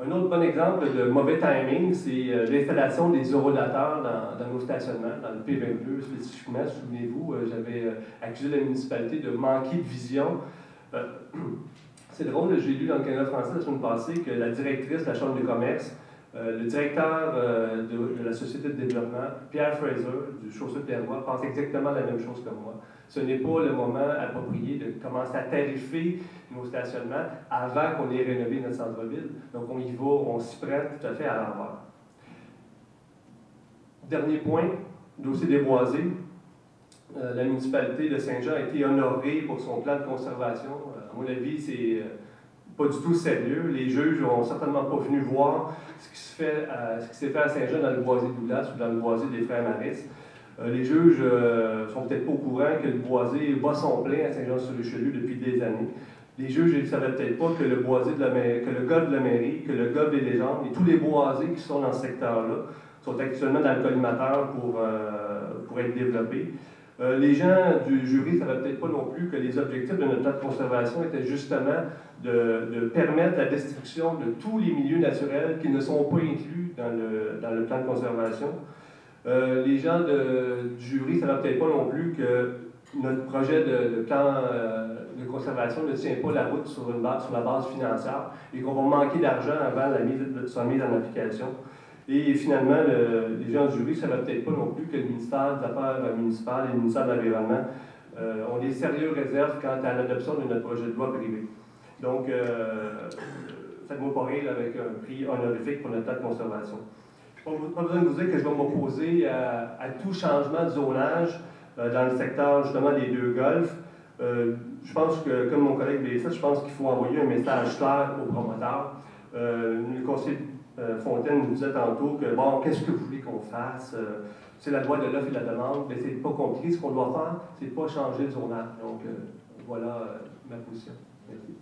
Un autre bon exemple de mauvais timing, c'est l'installation des eurodateurs dans nos stationnements, dans le P22 spécifiquement. Souvenez-vous, j'avais accusé la municipalité de manquer de vision. C'est drôle, j'ai lu dans le Canada français la semaine passée que la directrice de la Chambre de commerce, le directeur de la Société de développement, Pierre Fraser, du Chaussée-Pierrois, pense exactement la même chose que moi. Ce n'est pas le moment approprié de commencer à tarifer nos stationnements avant qu'on ait rénové notre centre-ville. Donc on y va, on s'y prête tout à fait à l'envers. Dernier point, dossier des boisés. La municipalité de Saint-Jean a été honorée pour son plan de conservation. À mon avis, c'est pas du tout sérieux. Les juges n'ont certainement pas venu voir ce qui s'est fait à Saint-Jean dans le boisé d'Oulas ou dans le boisé des Frères Maris. Les juges sont peut-être pas au courant que le boisé bat son plein à Saint-Jean-sur-Richelieu depuis des années. Les juges ne savaient peut-être pas que le boisé de la mairie, que le golfe de la mairie, que le golfe des légendes et tous les boisés qui sont dans ce secteur-là sont actuellement dans le collimateur pour être développés. Les gens du jury ne savaient peut-être pas non plus que les objectifs de notre plan de conservation étaient justement de permettre la destruction de tous les milieux naturels qui ne sont pas inclus dans le plan de conservation. Les gens du jury ne savaient peut-être pas non plus que notre projet de plan de conservation ne tient pas la route sur la base financière et qu'on va manquer d'argent avant sa mise en application. Et finalement, les gens du jury ne savaient peut-être pas non plus que le ministère des Affaires municipales et le ministère de l'Environnement ont des sérieuses réserves quant à l'adoption de notre projet de loi privé. Donc, faites-moi pas rire avec un prix honorifique pour notre plan de conservation. Pas besoin de vous dire que je vais m'opposer à tout changement de zonage dans le secteur justement des deux golfs. Je pense que, comme mon collègue Bessette, je pense qu'il faut envoyer un message clair aux promoteurs. Le conseiller Fontaine nous disait tantôt que, bon, qu'est-ce que vous voulez qu'on fasse? C'est la loi de l'offre et de la demande, mais c'est pas compliqué. Ce qu'on doit faire, c'est pas changer le zonage. Donc, voilà ma position. Merci.